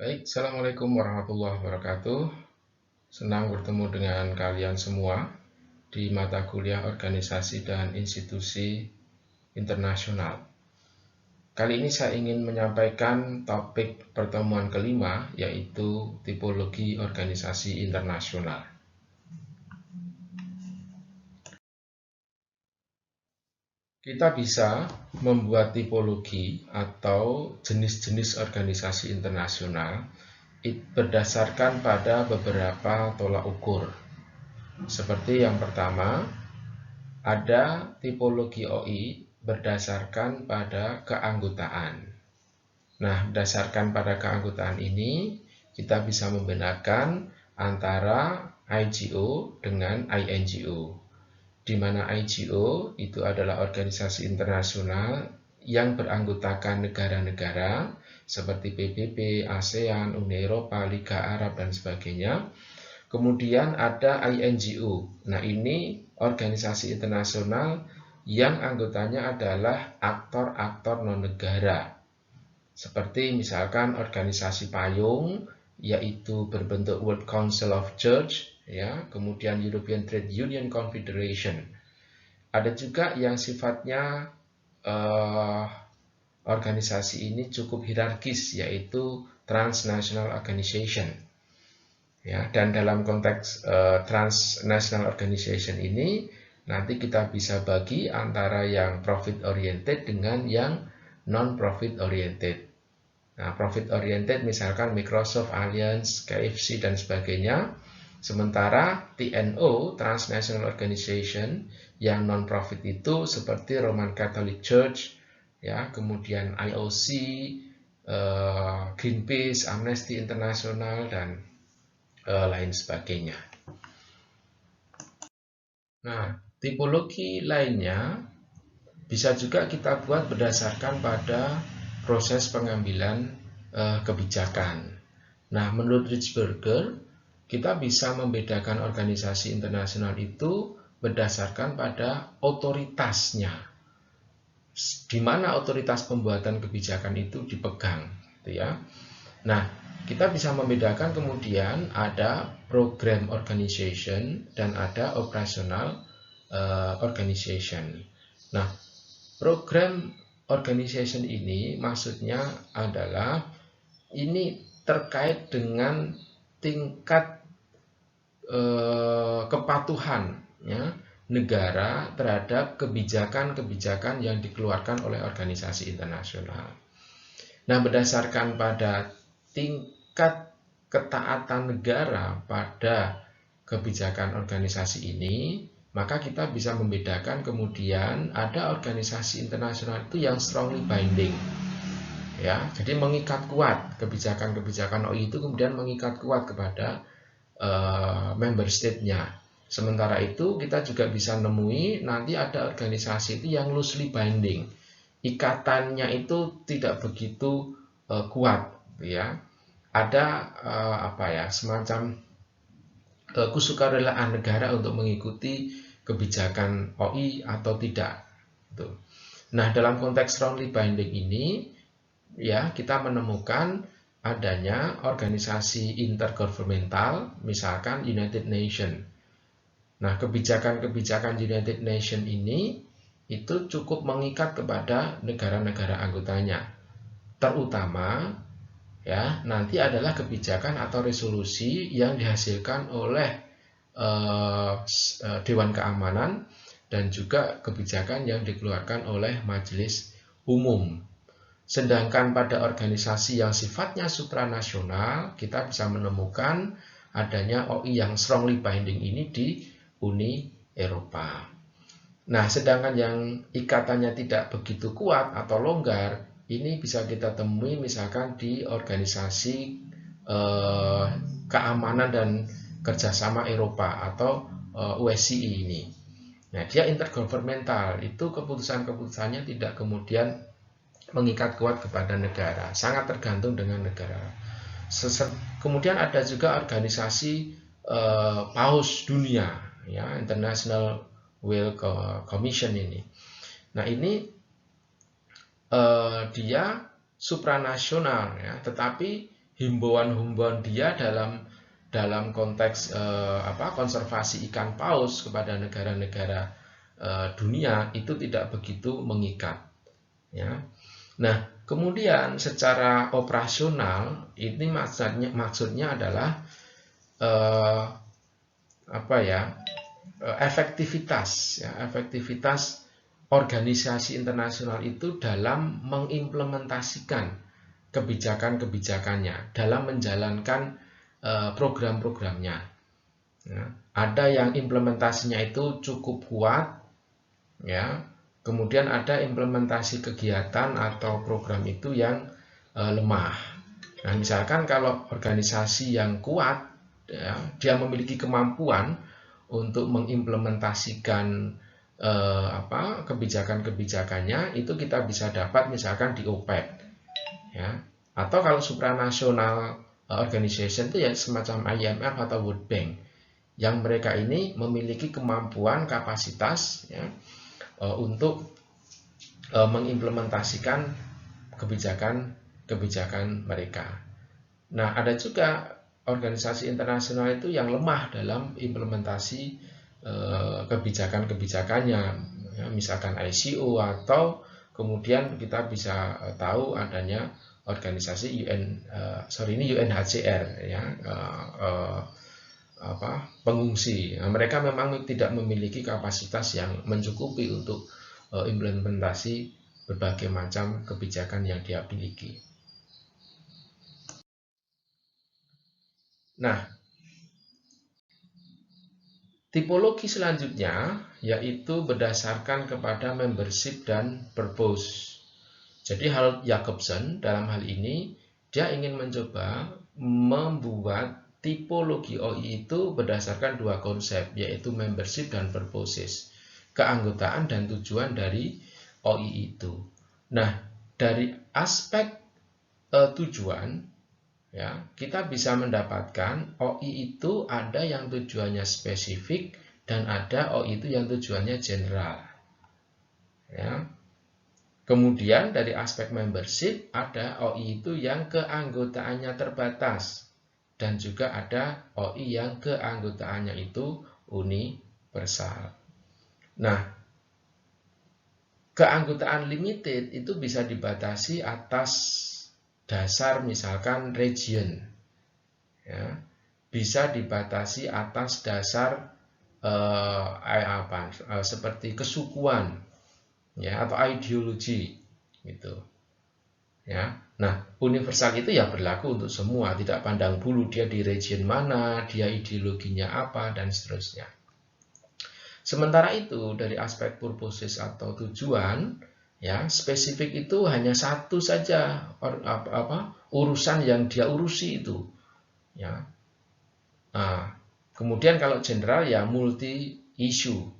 Baik, Assalamualaikum warahmatullahi wabarakatuh. Senang bertemu dengan kalian semua di mata kuliah organisasi dan institusi internasional. Kali ini saya ingin menyampaikan topik pertemuan kelima, yaitu tipologi organisasi internasional. Kita bisa membuat tipologi atau jenis-jenis organisasi internasional berdasarkan pada beberapa tolak ukur. Seperti yang pertama, ada tipologi OI berdasarkan pada keanggotaan. Nah, berdasarkan pada keanggotaan ini, kita bisa membedakan antara IGO dengan INGO. Di mana IGO itu adalah organisasi internasional yang beranggotakan negara-negara seperti PBB, ASEAN, Uni Eropa, Liga Arab, dan sebagainya. Kemudian ada INGO. Nah, ini organisasi internasional yang anggotanya adalah aktor-aktor non-negara. Seperti misalkan organisasi payung, yaitu berbentuk World Council of Church, ya, kemudian European Trade Union Confederation. Ada juga yang sifatnya organisasi ini cukup hierarkis, yaitu Transnational Organization. Ya, dan dalam konteks Transnational Organization ini, nanti kita bisa bagi antara yang profit oriented dengan yang non-profit oriented. Nah, profit oriented misalkan Microsoft, Allianz, KFC, dan sebagainya. Sementara TNO, Transnational Organization, yang non-profit itu seperti Roman Catholic Church, ya, kemudian IOC, Greenpeace, Amnesty International, dan lain sebagainya. Nah, tipologi lainnya bisa juga kita buat berdasarkan pada proses pengambilan kebijakan. Nah, menurut Richburger, kita bisa membedakan organisasi internasional itu berdasarkan pada otoritasnya. Di mana otoritas pembuatan kebijakan itu dipegang, gitu ya. Nah, kita bisa membedakan kemudian ada program organization dan ada operational organization. Nah, program organization ini maksudnya adalah ini terkait dengan tingkat kepatuhan, ya, negara terhadap kebijakan-kebijakan yang dikeluarkan oleh organisasi internasional. Nah, berdasarkan pada tingkat ketaatan negara pada kebijakan organisasi ini, maka kita bisa membedakan kemudian ada organisasi internasional itu yang strongly binding. Ya, jadi mengikat kuat kebijakan-kebijakan OI itu kemudian mengikat kuat kepada member state-nya. Sementara itu kita juga bisa nemui nanti ada organisasi itu yang loosely binding. Ikatannya itu tidak begitu kuat, ya. Ada semacam kesukarelaan negara untuk mengikuti kebijakan OI atau tidak. Nah, dalam konteks strongly binding ini, ya, kita menemukan adanya organisasi intergovernmental, misalkan United Nations. Nah, kebijakan-kebijakan United Nations ini itu cukup mengikat kepada negara-negara anggotanya. Terutama, ya, nanti adalah kebijakan atau resolusi yang dihasilkan oleh Dewan Keamanan dan juga kebijakan yang dikeluarkan oleh Majelis Umum. Sedangkan pada organisasi yang sifatnya supranasional, kita bisa menemukan adanya OI yang strongly binding ini di Uni Eropa. Nah, sedangkan yang ikatannya tidak begitu kuat atau longgar, ini bisa kita temui misalkan di organisasi keamanan dan kerjasama Eropa atau OSCE ini. Nah, dia intergovernmental, itu keputusan-keputusannya tidak kemudian mengikat kuat kepada negara, sangat tergantung dengan negara. Kemudian ada juga organisasi PAUS dunia, ya, International Whale Commission ini. Nah, ini dia supranasional, ya, tetapi himbauan-himbauan dia dalam konteks konservasi ikan paus kepada negara-negara dunia itu tidak begitu mengikat, ya. Nah, kemudian secara operasional ini maksudnya adalah efektivitas organisasi internasional itu dalam mengimplementasikan kebijakan-kebijakannya, dalam menjalankan program-programnya. Ya, ada yang implementasinya itu cukup kuat, ya. Kemudian ada implementasi kegiatan atau program itu yang lemah. Nah, misalkan kalau organisasi yang kuat, ya, dia memiliki kemampuan untuk mengimplementasikan kebijakan-kebijakannya, itu kita bisa dapat misalkan di OPEC, ya. Atau kalau supranational organization itu ya semacam IMF atau World Bank, yang mereka ini memiliki kemampuan kapasitas, ya, untuk mengimplementasikan kebijakan mereka. Nah, ada juga organisasi internasional itu yang lemah dalam implementasi kebijakan-kebijakannya, ya, misalkan ICO, atau kemudian kita bisa tahu adanya organisasi UNHCR, ya, pengungsi. Nah, mereka memang tidak memiliki kapasitas yang mencukupi untuk implementasi berbagai macam kebijakan yang dia miliki. Nah, tipologi selanjutnya yaitu berdasarkan kepada membership dan purpose. Jadi Harold Jacobson dalam hal ini dia ingin mencoba membuat tipologi OI itu berdasarkan dua konsep, yaitu membership dan purposes, keanggotaan dan tujuan dari OI itu. Nah, dari aspek tujuan, ya, kita bisa mendapatkan OI itu ada yang tujuannya spesifik dan ada OI itu yang tujuannya general, ya. Kemudian dari aspek membership ada OI itu yang keanggotaannya terbatas dan juga ada OI yang keanggotaannya itu universal. Nah, keanggotaan limited itu bisa dibatasi atas dasar misalkan region, ya, bisa dibatasi atas dasar seperti kesukuan, ya, atau ideologi gitu, ya. Nah, universal itu ya berlaku untuk semua, tidak pandang bulu dia di region mana, dia ideologinya apa, dan seterusnya. Sementara itu dari aspek purposes atau tujuan, ya, spesifik itu hanya satu saja urusan yang dia urusi itu, ya. Nah, kemudian kalau general ya multi issue,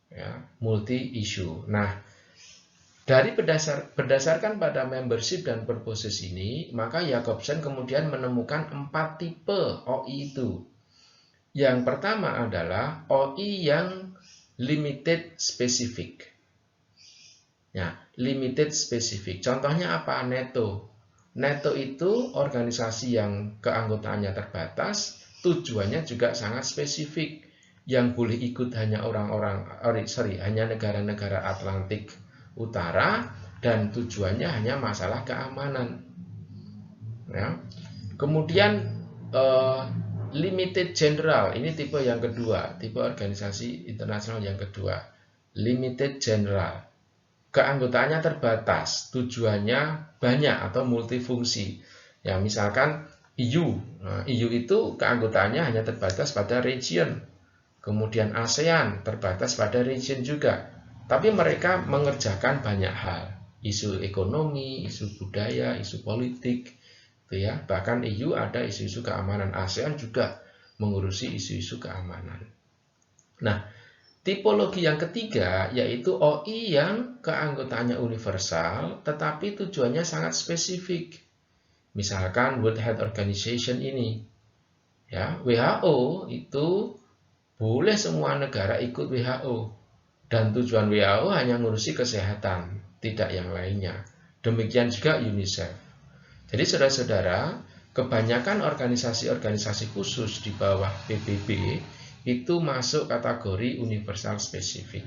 ya, multi issue. Nah, dari berdasarkan pada membership dan purposes ini, maka Jacobson kemudian menemukan 4 tipe OI itu. Yang pertama adalah OI yang limited specific. Ya, limited specific. Contohnya apa? NATO. NATO itu organisasi yang keanggotaannya terbatas, tujuannya juga sangat spesifik. Yang boleh ikut hanya hanya negara-negara Atlantik Utara, dan tujuannya hanya masalah keamanan. Ya. Kemudian limited general, ini tipe yang kedua, tipe organisasi internasional yang kedua, limited general. Keanggotaannya terbatas, tujuannya banyak atau multifungsi. Ya, misalkan EU. Nah, EU itu keanggotaannya hanya terbatas pada region. Kemudian ASEAN terbatas pada region juga. Tapi mereka mengerjakan banyak hal, isu ekonomi, isu budaya, isu politik, gitu ya. Bahkan EU ada isu-isu keamanan, ASEAN juga mengurusi isu-isu keamanan. Nah, tipologi yang ketiga yaitu OI yang keanggotaannya universal, tetapi tujuannya sangat spesifik. Misalkan World Health Organization ini, ya, WHO itu boleh semua negara ikut WHO. Dan tujuan WHO hanya ngurusi kesehatan, tidak yang lainnya. Demikian juga UNICEF. Jadi saudara-saudara, kebanyakan organisasi-organisasi khusus di bawah PBB itu masuk kategori universal spesifik.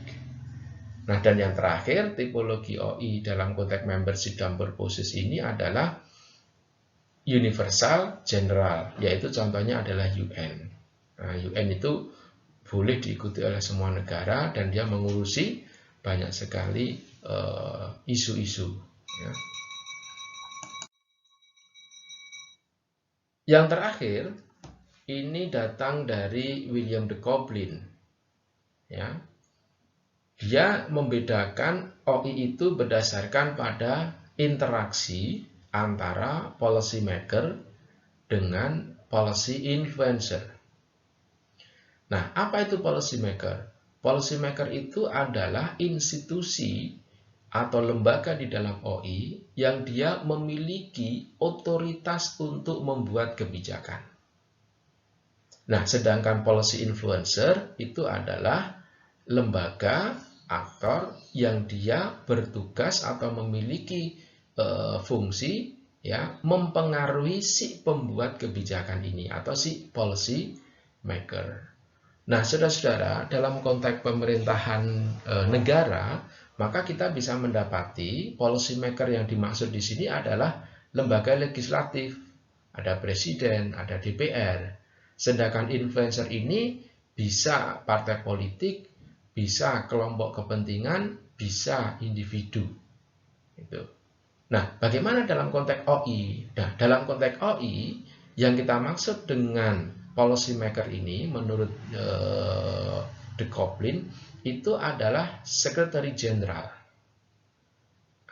Nah, dan yang terakhir, tipologi OI dalam konteks membership dan purposes ini adalah universal general, yaitu contohnya adalah UN. Nah, UN itu boleh diikuti oleh semua negara dan dia mengurusi banyak sekali isu-isu. Ya. Yang terakhir, ini datang dari William de Coblin. Ya. Dia membedakan OI itu berdasarkan pada interaksi antara policy maker dengan policy influencer. Nah, apa itu policy maker? Policy maker itu adalah institusi atau lembaga di dalam OI yang dia memiliki otoritas untuk membuat kebijakan. Nah, sedangkan policy influencer itu adalah lembaga aktor yang dia bertugas atau memiliki fungsi ya mempengaruhi si pembuat kebijakan ini atau si policy maker. Nah, saudara-saudara, dalam konteks pemerintahan negara, maka kita bisa mendapati policy maker yang dimaksud di sini adalah lembaga legislatif, ada presiden, ada DPR. Sedangkan influencer ini bisa partai politik, bisa kelompok kepentingan, bisa individu. Gitu. Nah, bagaimana dalam konteks OI? Nah, dalam konteks OI, yang kita maksud dengan policy maker ini, menurut de Coblin, itu adalah Secretary General,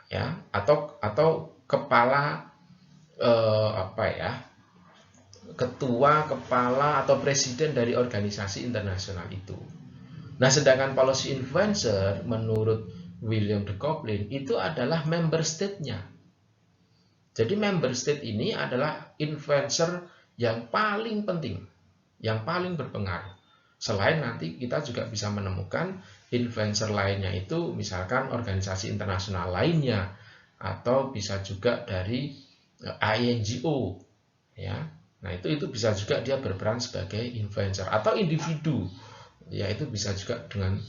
ya, atau kepala ketua, kepala atau presiden dari organisasi internasional itu. Nah, sedangkan policy influencer menurut William de Coblin itu adalah member state-nya. Jadi member state ini adalah influencer yang paling penting, yang paling berpengaruh. Selain nanti kita juga bisa menemukan influencer lainnya itu misalkan organisasi internasional lainnya atau bisa juga dari INGO ya. Nah, itu bisa juga dia berperan sebagai influencer atau individu. Ya, itu bisa juga dengan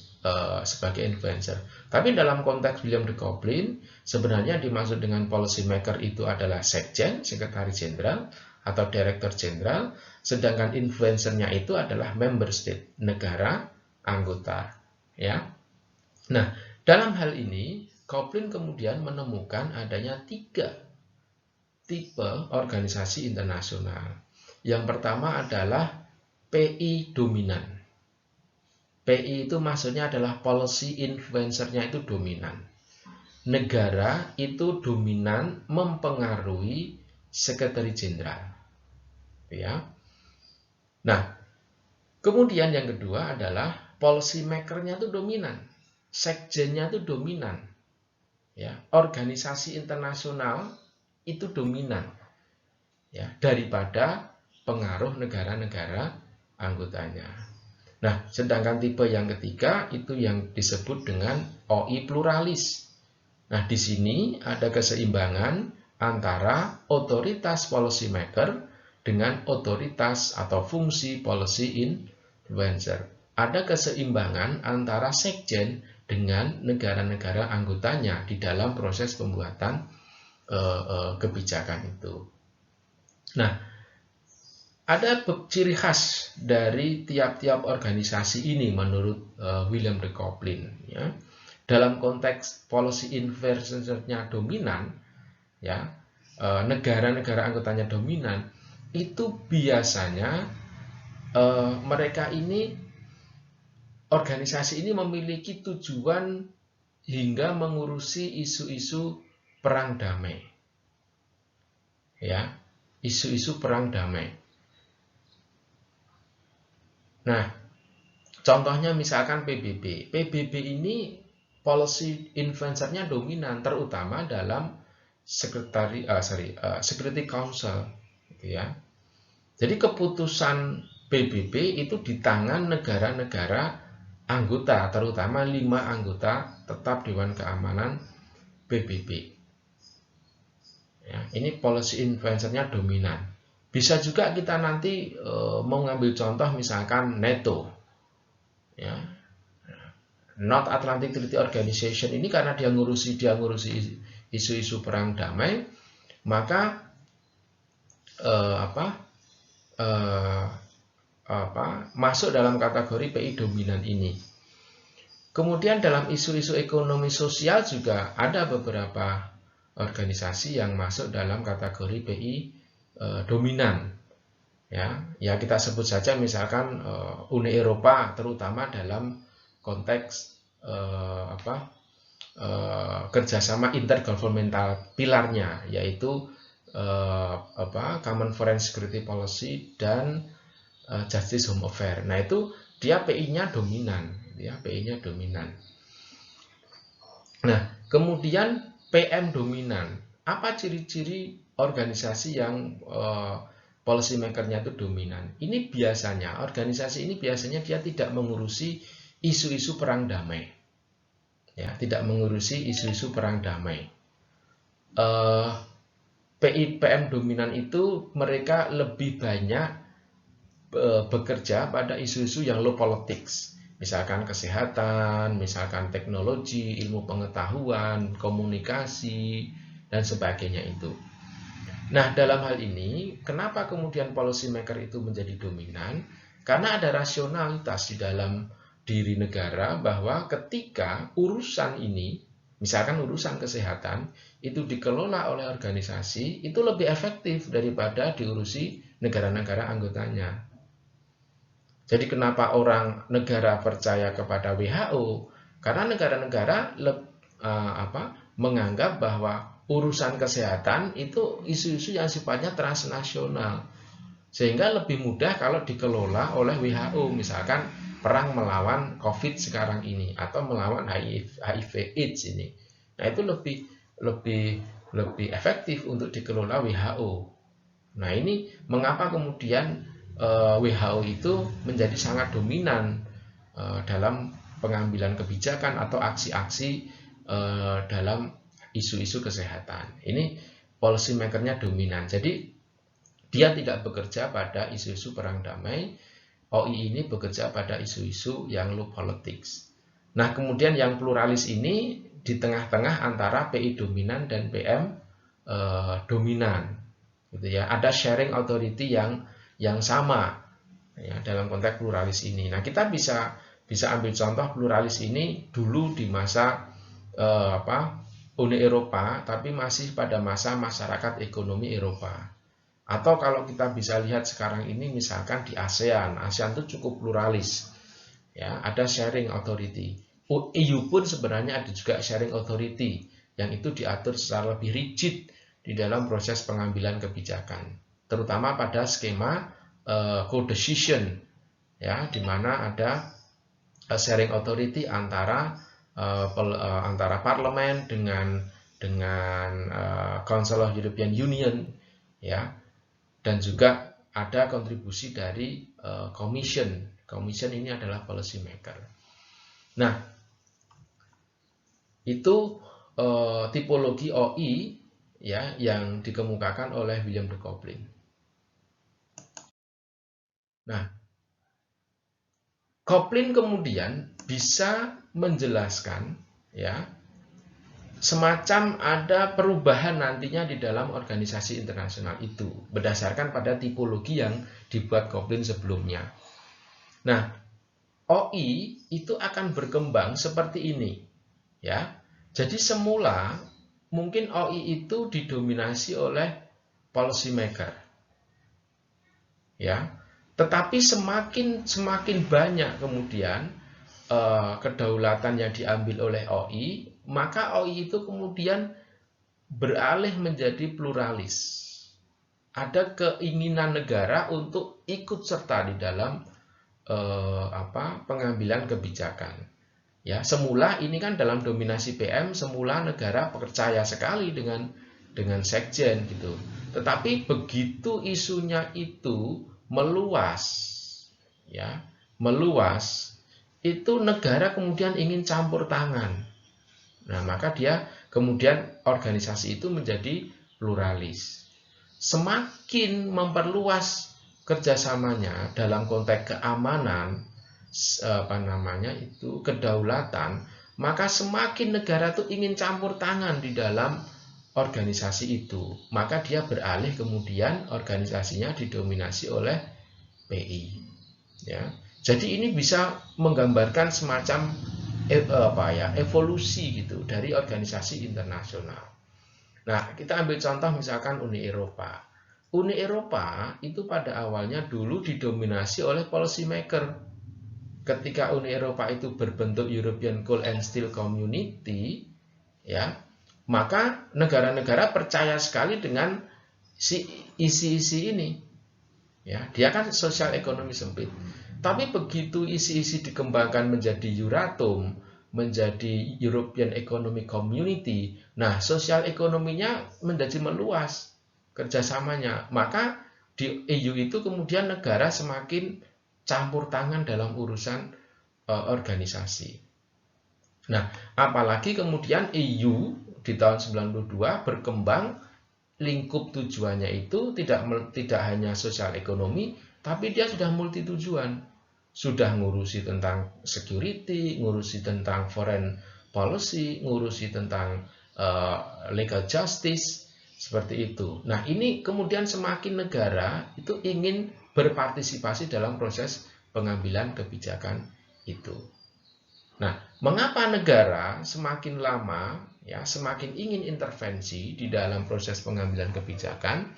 sebagai influencer. Tapi dalam konteks William de Coblin sebenarnya dimaksud dengan policy maker itu adalah sekjen, sekretaris jenderal atau direktur jenderal, sedangkan influencernya itu adalah member state, negara anggota, ya. Nah, dalam hal ini Coblin kemudian menemukan adanya 3 tipe organisasi internasional. Yang pertama adalah PI dominan. PI itu maksudnya adalah policy influencer-nya itu dominan. Negara itu dominan mempengaruhi sekretari jenderal. Ya. Nah, kemudian yang kedua adalah policy maker-nya itu dominan, sekjennya itu dominan, ya, organisasi internasional itu dominan, ya, daripada pengaruh negara-negara anggotanya. Nah, sedangkan tipe yang ketiga itu yang disebut dengan OI pluralis. Nah, di sini ada keseimbangan antara otoritas policy maker dengan otoritas atau fungsi policy influencer. Ada keseimbangan antara sekjen dengan negara-negara anggotanya di dalam proses pembuatan kebijakan itu. Nah, ada ciri khas dari tiap-tiap organisasi ini menurut William de Coblin. Ya. Dalam konteks policy influencer-nya dominan, ya, negara-negara anggotanya dominan, itu biasanya mereka ini, organisasi ini memiliki tujuan hingga mengurusi isu-isu perang damai, ya, isu-isu perang damai. Nah, contohnya misalkan PBB. PBB ini policy influencer-nya dominan, terutama dalam Security Council, gitu ya. Jadi keputusan PBB itu di tangan negara-negara anggota, terutama 5 anggota tetap Dewan Keamanan PBB. Ya, ini policy influencer-nya dominan. Bisa juga kita nanti mengambil contoh misalkan NATO, ya, North Atlantic Treaty Organization ini karena dia ngurusi isu-isu perang damai, maka masuk dalam kategori PI dominan ini. Kemudian dalam isu-isu ekonomi sosial juga ada beberapa organisasi yang masuk dalam kategori PI dominan. Ya kita sebut saja misalkan Uni Eropa, terutama dalam konteks kerjasama intergovernmental pilarnya, yaitu Common Foreign Security Policy dan Justice Home Affairs. Nah itu dia PI-nya dominan, ya PI-nya dominan. Nah kemudian PM dominan. Apa ciri-ciri organisasi yang policy maker-nya itu dominan? Ini biasanya, organisasi ini biasanya dia tidak mengurusi isu-isu perang damai. Ya, tidak mengurusi isu-isu perang damai. PM dominan itu mereka lebih banyak bekerja pada isu-isu yang low politics. Misalkan kesehatan, misalkan teknologi, ilmu pengetahuan, komunikasi, dan sebagainya itu. Nah, dalam hal ini, kenapa kemudian policy maker itu menjadi dominan? Karena ada rasionalitas di dalam diri negara bahwa ketika urusan ini, misalkan urusan kesehatan, itu dikelola oleh organisasi, itu lebih efektif daripada diurusi negara-negara anggotanya. Jadi kenapa orang negara percaya kepada WHO? Karena negara-negara menganggap bahwa urusan kesehatan itu isu-isu yang sifatnya transnasional. Sehingga lebih mudah kalau dikelola oleh WHO, misalkan perang melawan COVID sekarang ini atau melawan HIV/AIDS ini. Nah, itu lebih efektif untuk dikelola WHO. Nah, ini mengapa kemudian WHO itu menjadi sangat dominan dalam pengambilan kebijakan atau aksi-aksi dalam isu-isu kesehatan. Ini policy maker-nya dominan. Jadi dia tidak bekerja pada isu-isu perang damai. OI ini bekerja pada isu-isu yang low politics. Nah, kemudian yang pluralis ini di tengah-tengah antara PI dominan dan PM dominan. Gitu ya. Ada sharing authority yang sama ya, dalam konteks pluralis ini. Nah, kita bisa ambil contoh pluralis ini dulu di masa Uni Eropa, tapi masih pada masa masyarakat ekonomi Eropa. Atau kalau kita bisa lihat sekarang ini misalkan di ASEAN itu cukup pluralis. Ya, ada sharing authority. EU pun sebenarnya ada juga sharing authority yang itu diatur secara lebih rigid di dalam proses pengambilan kebijakan, terutama pada skema co-decision, ya, di mana ada sharing authority antara parlemen dengan Council of European Union, ya, dan juga ada kontribusi dari Commission. Commission ini adalah policy maker. Nah, itu tipologi OI ya yang dikemukakan oleh William de Coplin. Nah, Coplin kemudian bisa menjelaskan ya semacam ada perubahan nantinya di dalam organisasi internasional itu berdasarkan pada tipologi yang dibuat Coplin sebelumnya. Nah, OI itu akan berkembang seperti ini ya. Jadi semula mungkin OI itu didominasi oleh policy maker. Ya. Tetapi semakin banyak kemudian kedaulatan yang diambil oleh OI, maka OI itu kemudian beralih menjadi pluralis. Ada keinginan negara untuk ikut serta di dalam pengambilan kebijakan. Ya, semula ini kan dalam dominasi PM, semula negara percaya sekali dengan sekjen gitu. Tetapi begitu isunya itu meluas, ya, itu negara kemudian ingin campur tangan. Nah, maka dia kemudian organisasi itu menjadi pluralis. semakin memperluas kerjasamanya dalam konteks keamanan, kedaulatan, maka semakin negara itu ingin campur tangan di dalam organisasi itu, maka dia beralih kemudian organisasinya didominasi oleh PI. Ya, jadi ini bisa menggambarkan semacam evolusi gitu dari organisasi internasional. Nah, kita ambil contoh misalkan Uni Eropa. Uni Eropa itu pada awalnya dulu didominasi oleh policy maker. Ketika Uni Eropa itu berbentuk European Coal and Steel Community, ya, maka negara-negara percaya sekali dengan isi-isi ini. Ya, dia kan sosial ekonomi sempit. Tapi begitu isi-isi dikembangkan menjadi Euratom, menjadi European Economic Community, nah sosial ekonominya menjadi meluas kerjasamanya. Maka di EU itu kemudian negara semakin campur tangan dalam urusan organisasi. Nah, apalagi kemudian EU di tahun 92 berkembang, lingkup tujuannya itu tidak hanya sosial ekonomi, tapi dia sudah multi tujuan. Sudah ngurusi tentang security, ngurusi tentang foreign policy, ngurusi tentang legal justice, seperti itu. Nah, ini kemudian semakin negara itu ingin berpartisipasi dalam proses pengambilan kebijakan itu. Nah, mengapa negara semakin lama ya semakin ingin intervensi di dalam proses pengambilan kebijakan?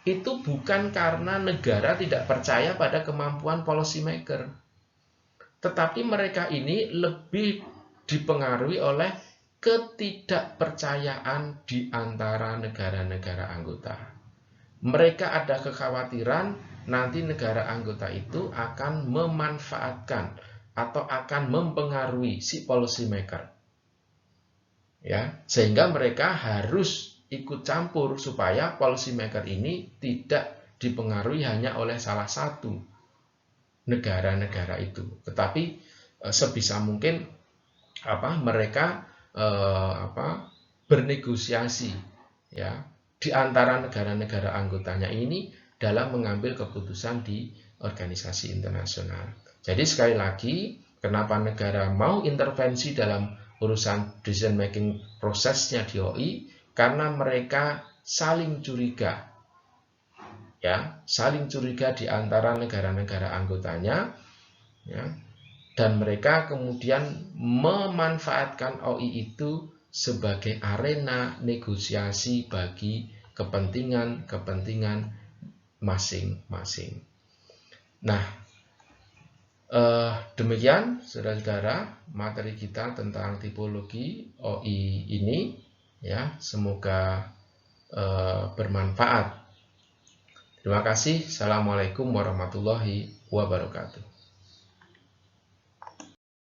Itu bukan karena negara tidak percaya pada kemampuan policy maker, tetapi mereka ini lebih dipengaruhi oleh ketidakpercayaan di antara negara-negara anggota. Mereka ada kekhawatiran nanti negara anggota itu akan memanfaatkan atau akan mempengaruhi si policy maker. Ya, sehingga mereka harus ikut campur supaya policy maker ini tidak dipengaruhi hanya oleh salah satu negara-negara itu, tetapi sebisa mungkin mereka bernegosiasi ya di antara negara-negara anggotanya ini dalam mengambil keputusan di organisasi internasional. Jadi sekali lagi, kenapa negara mau intervensi dalam urusan decision making prosesnya di OI? Karena mereka saling curiga, ya, saling curiga di antara negara-negara anggotanya, ya, dan mereka kemudian memanfaatkan OI itu sebagai arena negosiasi bagi kepentingan masing-masing. Nah, demikian saudara-saudara materi kita tentang tipologi OI ini, ya, semoga bermanfaat. Terima kasih. Assalamualaikum warahmatullahi wabarakatuh.